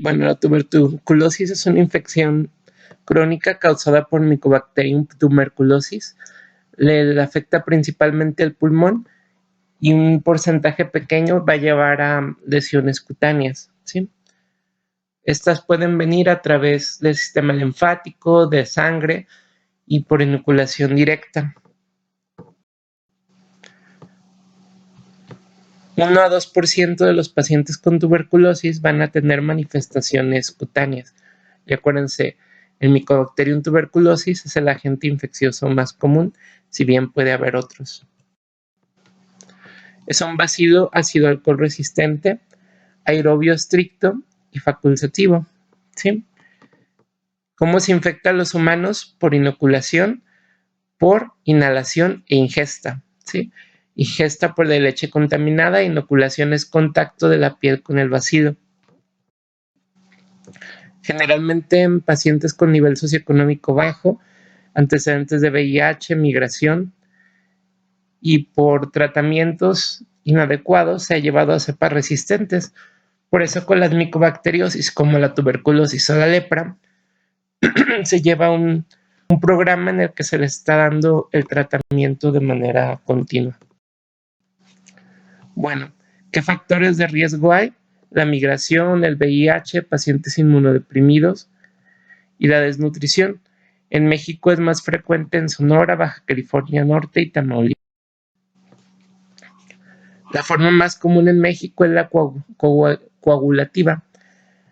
Bueno, la tuberculosis es una infección crónica causada por Mycobacterium tuberculosis. Le afecta principalmente el pulmón y un porcentaje pequeño va a llevar a lesiones cutáneas, ¿sí? Estas pueden venir a través del sistema linfático, de sangre y por inoculación directa. 1 a 2% de los pacientes con tuberculosis van a tener manifestaciones cutáneas. Y acuérdense, el Mycobacterium tuberculosis es el agente infeccioso más común, si bien puede haber otros. Es un bacilo ácido alcohol resistente, aerobio estricto y facultativo, ¿sí? ¿Cómo se infecta a los humanos? Por inoculación, por inhalación e ingesta, ¿sí? Ingesta por la leche contaminada, inoculación es contacto de la piel con el bacilo. Generalmente en pacientes con nivel socioeconómico bajo, antecedentes de VIH, migración y por tratamientos inadecuados se ha llevado a cepas resistentes. Por eso con las micobacteriosis como la tuberculosis o la lepra se lleva un programa en el que se le está dando el tratamiento de manera continua. Bueno, ¿qué factores de riesgo hay? La migración, el VIH, pacientes inmunodeprimidos y la desnutrición. En México es más frecuente en Sonora, Baja California Norte y Tamaulipas. La forma más común en México es la coagulativa.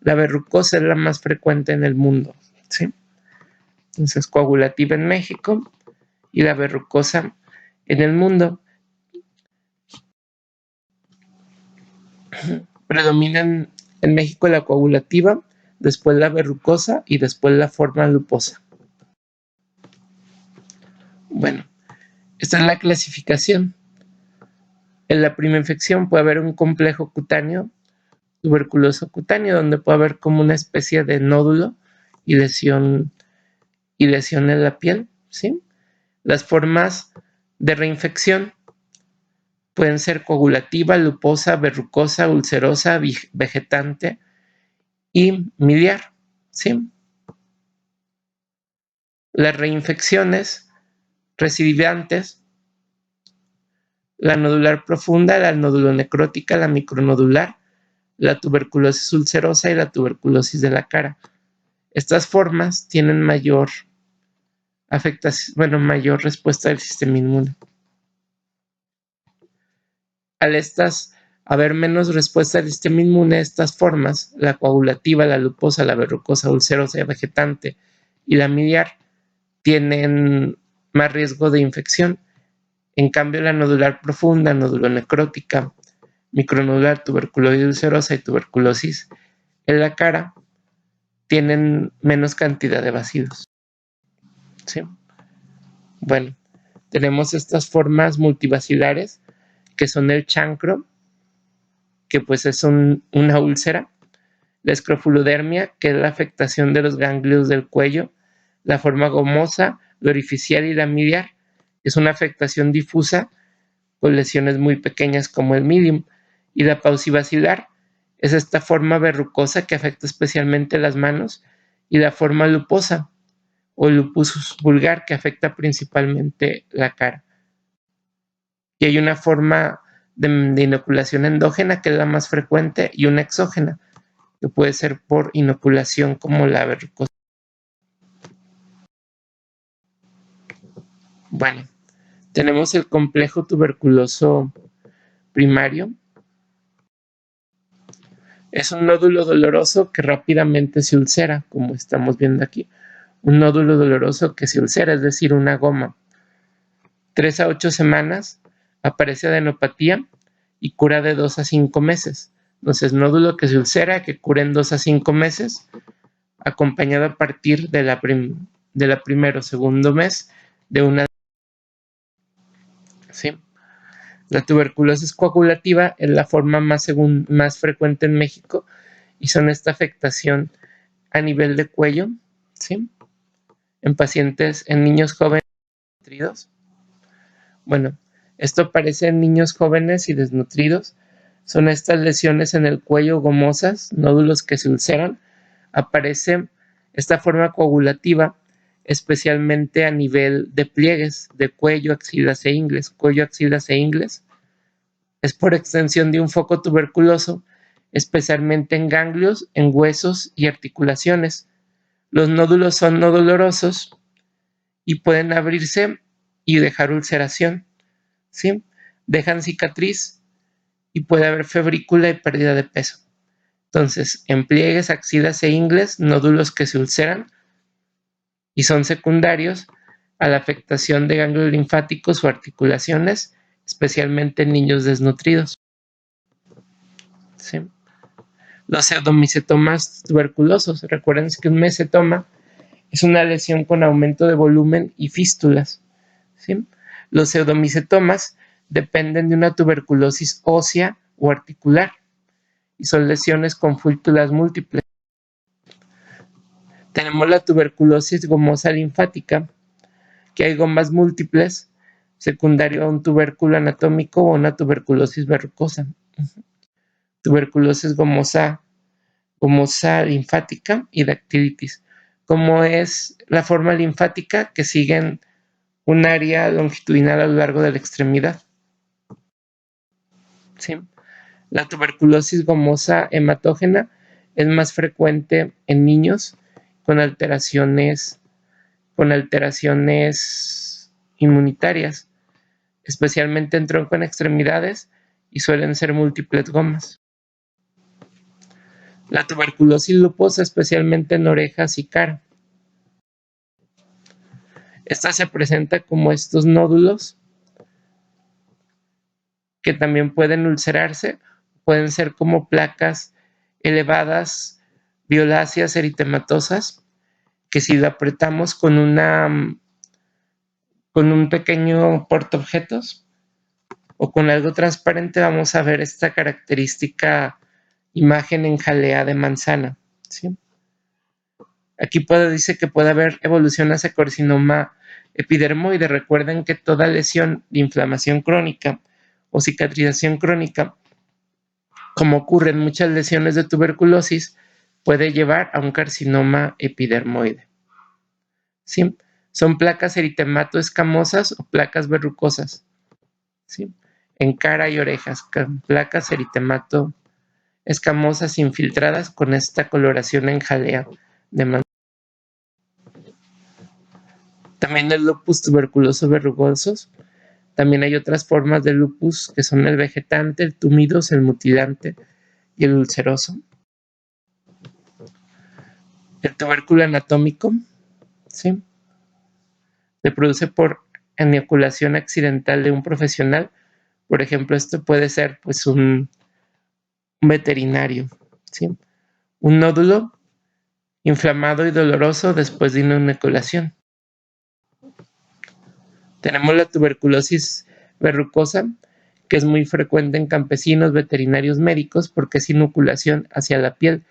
La verrucosa es la más frecuente en el mundo, ¿sí? Entonces, coagulativa en México y la verrucosa en el mundo. Predominan en México la coagulativa, después la verrucosa y después la forma luposa. Bueno, esta es la clasificación. En la primera infección puede haber un complejo cutáneo, tuberculoso cutáneo, donde puede haber como una especie de nódulo y lesión en la piel, ¿sí? Las formas de reinfección pueden ser coagulativa, luposa, verrucosa, ulcerosa, vegetante y miliar, ¿sí? Las reinfecciones recidivantes, la nodular profunda, la nodulonecrótica, la micronodular, la tuberculosis ulcerosa y la tuberculosis de la cara. Estas formas tienen mayor mayor respuesta del sistema inmune. Al haber menos respuesta del sistema inmune, estas formas, la coagulativa, la luposa, la verrucosa, ulcerosa, vegetante y la miliar, tienen más riesgo de infección. En cambio, la nodular profunda, nodulonecrótica, micronodular, tuberculosis ulcerosa y tuberculosis en la cara tienen menos cantidad de bacilos, ¿sí? Bueno, tenemos estas formas multibacilares que son el chancro, que pues es una úlcera, la escrofulodermia, que es la afectación de los ganglios del cuello, la forma gomosa, la orificial y la miliar, es una afectación difusa con lesiones muy pequeñas como el medium, y la paucibacilar es esta forma verrucosa que afecta especialmente las manos, y la forma luposa o lupus vulgar que afecta principalmente la cara. Y hay una forma de inoculación endógena que es la más frecuente y una exógena que puede ser por inoculación como la verrucosa. Bueno, tenemos el complejo tuberculoso primario. Es un nódulo doloroso que rápidamente se ulcera, como estamos viendo aquí. Un nódulo doloroso que se ulcera, es decir, una goma. 3 a 8 semanas aparece adenopatía y cura de 2 a 5 meses. Entonces, nódulo que se ulcera, que cura en 2 a 5 meses, acompañado a partir de la primero o segundo mes de una. ¿Sí? La tuberculosis coagulativa es la forma más frecuente en México y son esta afectación a nivel de cuello, ¿sí? En niños jóvenes desnutridos. Bueno, esto aparece en niños jóvenes y desnutridos Son estas lesiones en el cuello gomosas, nódulos que se ulceran. Aparece esta forma coagulativa especialmente a nivel de pliegues de cuello, axilas e ingles. Cuello, axilas e ingles es por extensión de un foco tuberculoso, especialmente en ganglios, en huesos y articulaciones. Los nódulos son no dolorosos y pueden abrirse y dejar ulceración, ¿sí? Dejan cicatriz y puede haber febrícula y pérdida de peso. Entonces, en pliegues, axilas e ingles, nódulos que se ulceran y son secundarios a la afectación de ganglios linfáticos o articulaciones, especialmente en niños desnutridos. ¿Sí? Los pseudomicetomas tuberculosos. Recuerden que un mesotoma es una lesión con aumento de volumen y fístulas. ¿Sí? Los pseudomicetomas dependen de una tuberculosis ósea o articular y son lesiones con fístulas múltiples. Tenemos la tuberculosis gomosa linfática, que hay gomas múltiples, secundario a un tubérculo anatómico o una tuberculosis verrucosa. Tuberculosis gomosa linfática y dactilitis. Como es la forma linfática que siguen un área longitudinal a lo largo de la extremidad. ¿Sí? La tuberculosis gomosa hematógena es más frecuente en niños con alteraciones inmunitarias, especialmente en tronco en extremidades, y suelen ser múltiples gomas. La tuberculosis luposa, especialmente en orejas y cara. Esta se presenta como estos nódulos que también pueden ulcerarse, pueden ser como placas elevadas, violáceas, eritematosas, que si lo apretamos con un pequeño portaobjetos o con algo transparente, vamos a ver esta característica imagen en jalea de manzana. ¿Sí? Aquí dice que puede haber evolución hacia carcinoma epidermoide. Recuerden que toda lesión de inflamación crónica o cicatrización crónica, como ocurre en muchas lesiones de tuberculosis, puede llevar a un carcinoma epidermoide. ¿Sí? Son placas eritemato escamosas o placas verrucosas. ¿Sí? En cara y orejas, placas eritemato escamosas infiltradas con esta coloración en jalea de manzana. También el lupus tuberculoso verrugosos. También hay otras formas de lupus que son el vegetante, el tumidos, el mutilante y el ulceroso. El tubérculo anatómico, ¿sí? Se produce por ejaculación accidental de un profesional. Por ejemplo, esto puede ser pues un veterinario, ¿sí? Un nódulo inflamado y doloroso después de una inoculación. Tenemos la tuberculosis verrucosa, que es muy frecuente en campesinos, veterinarios médicos, porque es inoculación hacia la piel,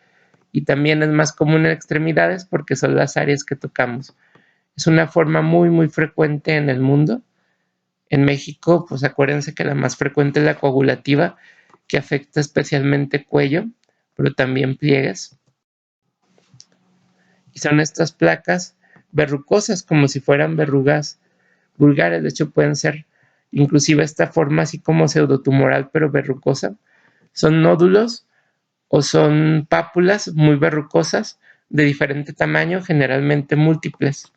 y también es más común en extremidades porque son las áreas que tocamos. Es una forma muy, muy frecuente en el mundo. En México, pues acuérdense que la más frecuente es la coagulativa, que afecta especialmente cuello, pero también pliegues. Y son estas placas verrucosas, como si fueran verrugas vulgares. De hecho, pueden ser inclusive esta forma así como pseudotumoral, pero verrucosa. Son nódulos o son pápulas muy verrucosas de diferente tamaño, generalmente múltiples.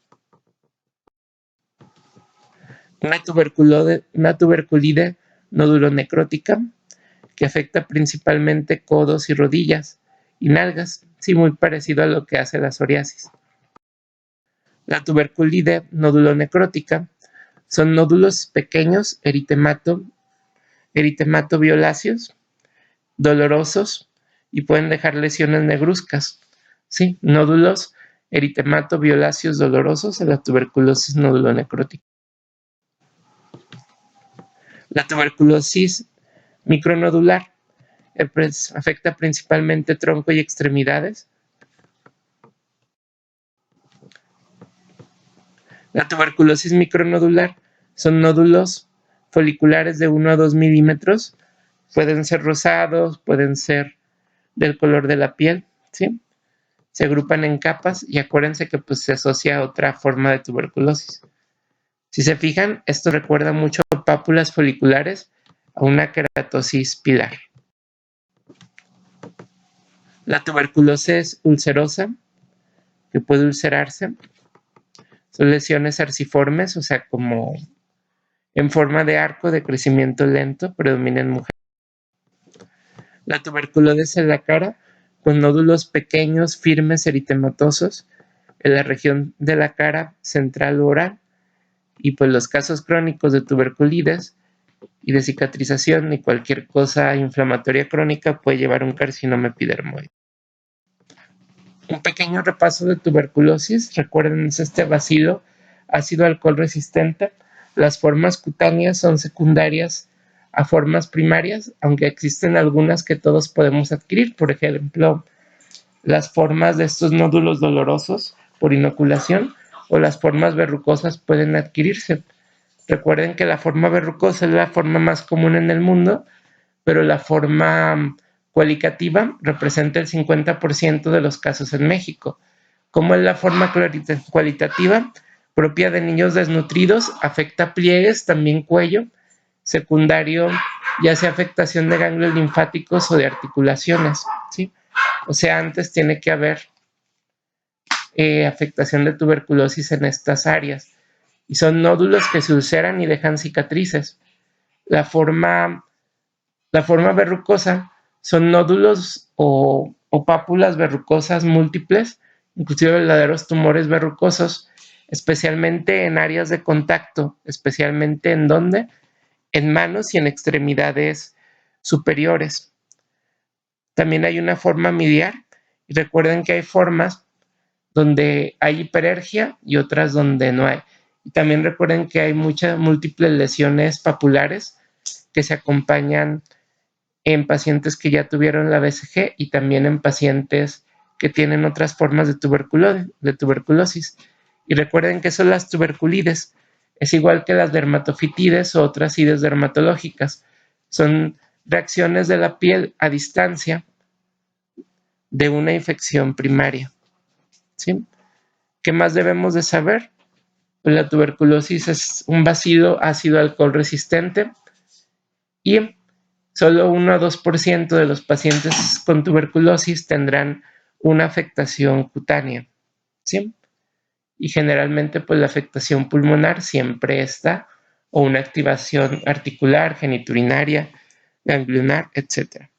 Una tuberculide nódulo-necrótica que afecta principalmente codos y rodillas y nalgas, sí, muy parecido a lo que hace la psoriasis. La tuberculide nódulo-necrótica son nódulos pequeños, eritemato violáceos, dolorosos y pueden dejar lesiones negruzcas. Sí, nódulos eritemato violáceos dolorosos en la tuberculosis nódulo-necrótica. La tuberculosis micronodular afecta principalmente tronco y extremidades. La tuberculosis micronodular son nódulos foliculares de 1 a 2 milímetros Pueden ser rosados, pueden ser del color de la piel, ¿sí? Se agrupan en capas y acuérdense que pues, se asocia a otra forma de tuberculosis. Si se fijan, esto recuerda mucho a pápulas foliculares, a una queratosis pilar. La tuberculosis ulcerosa, que puede ulcerarse, son lesiones arciformes, o sea, como en forma de arco de crecimiento lento, predomina en mujeres. La tuberculosis en la cara, con nódulos pequeños, firmes, eritematosos, en la región de la cara central o oral, y pues los casos crónicos de tuberculitis y de cicatrización y cualquier cosa inflamatoria crónica puede llevar a un carcinoma epidermoide. Un pequeño repaso de tuberculosis, recuerden, es este bacilo ácido alcohol resistente. Las formas cutáneas son secundarias a formas primarias, aunque existen algunas que todos podemos adquirir, por ejemplo, las formas de estos nódulos dolorosos por inoculación o las formas verrucosas pueden adquirirse. Recuerden que la forma verrucosa es la forma más común en el mundo, pero la forma cualitativa representa el 50% de los casos en México. ¿Cómo es la forma cualitativa? Propia de niños desnutridos, afecta pliegues, también cuello, secundario, ya sea afectación de ganglios linfáticos o de articulaciones, ¿sí? O sea, antes tiene que haber afectación de tuberculosis en estas áreas. Y son nódulos que se ulceran y dejan cicatrices. La forma verrucosa son nódulos o pápulas verrucosas múltiples, inclusive verdaderos tumores verrucosos, especialmente en áreas de contacto, especialmente en ¿dónde? En manos y en extremidades superiores. También hay una forma miliar, y recuerden que hay formas donde hay hiperergia y otras donde no hay. Y también recuerden que hay múltiples lesiones papulares que se acompañan en pacientes que ya tuvieron la BCG y también en pacientes que tienen otras formas de tuberculosis. Y recuerden que son las tuberculides. Es igual que las dermatofitides o otras ides dermatológicas. Son reacciones de la piel a distancia de una infección primaria, ¿sí? ¿Qué más debemos de saber? Pues la tuberculosis es un bacilo ácido alcohol resistente y solo 1 a 2% de los pacientes con tuberculosis tendrán una afectación cutánea, ¿sí? Y generalmente pues la afectación pulmonar siempre está, o una activación articular, genitourinaria, ganglionar, etc.